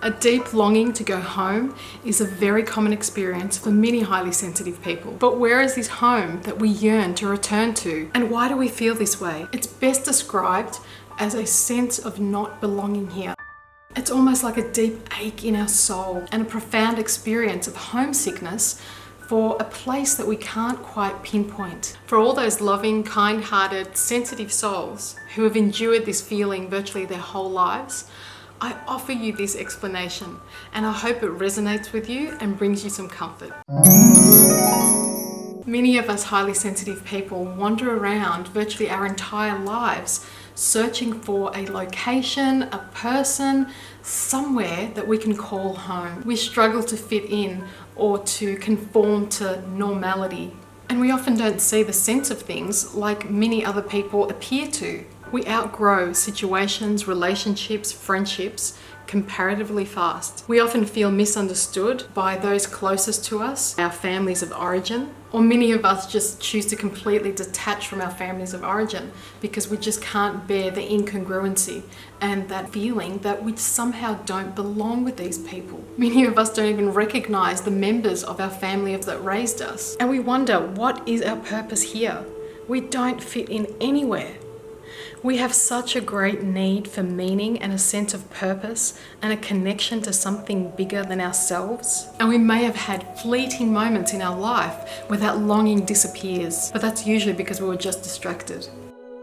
A deep longing to go home is a very common experience for many highly sensitive people. But where is this home that we yearn to return to? And why do we feel this way? It's best described as a sense of not belonging here. It's almost like a deep ache in our soul and a profound experience of homesickness for a place that we can't quite pinpoint. For all those loving, kind-hearted, sensitive souls who have endured this feeling virtually their whole lives, I offer you this explanation, and I hope it resonates with you and brings you some comfort. Many of us highly sensitive people wander around virtually our entire lives searching for a location, a person, somewhere that we can call home. We struggle to fit in or to conform to normality. And we often don't see the sense of things like many other people appear to. We outgrow situations, relationships, friendships comparatively fast. We often feel misunderstood by those closest to us, our families of origin, or many of us just choose to completely detach from our families of origin because we just can't bear the incongruency and that feeling that we somehow don't belong with these people. Many of us don't even recognize the members of our family that raised us. And we wonder, what is our purpose here? We don't fit in anywhere. We have such a great need for meaning and a sense of purpose and a connection to something bigger than ourselves. And we may have had fleeting moments in our life where that longing disappears, but that's usually because we were just distracted.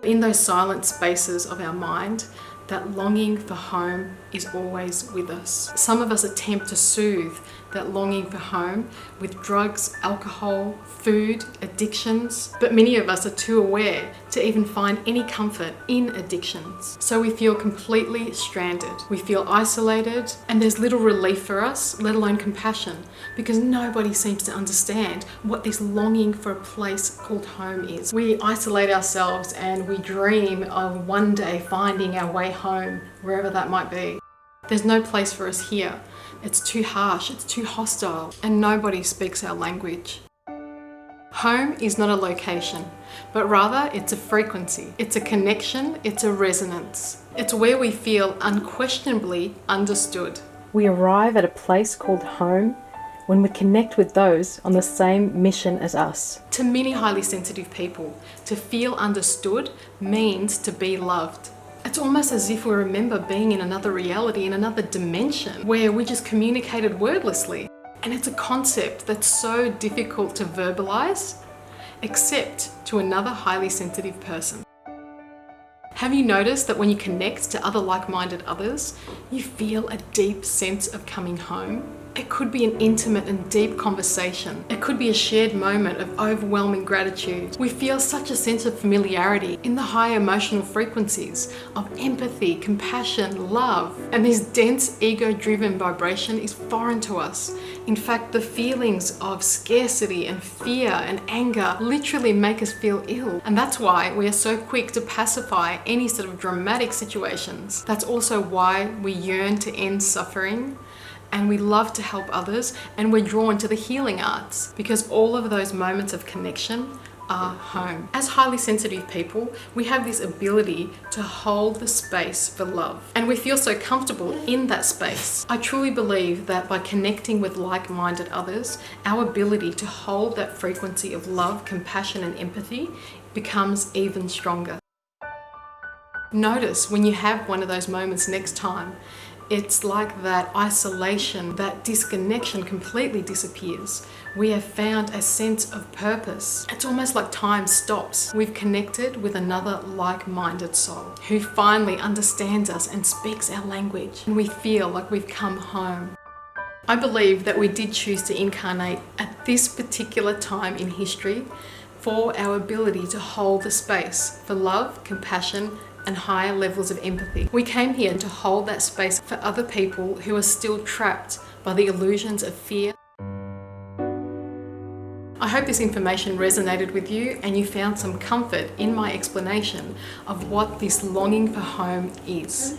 In those silent spaces of our mind, that longing for home is always with us. Some of us attempt to soothe that longing for home with drugs, alcohol, food, addictions, but many of us are too aware to even find any comfort in addictions. So we feel completely stranded. We feel isolated, and there's little relief for us, let alone compassion, because nobody seems to understand what this longing for a place called home is. We isolate ourselves and we dream of one day finding our way home, wherever that might be. There's no place for us here. It's too harsh, it's too hostile, and nobody speaks our language. Home is not a location, but rather it's a frequency. It's a connection, it's a resonance. It's where we feel unquestionably understood. We arrive at a place called home when we connect with those on the same mission as us. To many highly sensitive people, to feel understood means to be loved. It's almost as if we remember being in another reality, in another dimension, where we just communicated wordlessly. And it's a concept that's so difficult to verbalize, except to another highly sensitive person. Have you noticed that when you connect to other like-minded others, you feel a deep sense of coming home? It could be an intimate and deep conversation. It could be a shared moment of overwhelming gratitude. We feel such a sense of familiarity in the high emotional frequencies of empathy, compassion, love. And this dense ego-driven vibration is foreign to us. In fact, the feelings of scarcity and fear and anger literally make us feel ill. And that's why we are so quick to pacify any sort of dramatic situations. That's also why we yearn to end suffering. And we love to help others, and we're drawn to the healing arts because all of those moments of connection are home. As highly sensitive people, we have this ability to hold the space for love, and we feel so comfortable in that space. I truly believe that by connecting with like-minded others, our ability to hold that frequency of love, compassion, and empathy becomes even stronger. Notice when you have one of those moments next time, it's like that isolation, that disconnection completely disappears. We have found a sense of purpose. It's almost like time stops. We've connected with another like-minded soul who finally understands us and speaks our language, and we feel like we've come home. I believe that we did choose to incarnate at this particular time in history for our ability to hold the space for love, compassion, and higher levels of empathy. We came here to hold that space for other people who are still trapped by the illusions of fear. I hope this information resonated with you and you found some comfort in my explanation of what this longing for home is.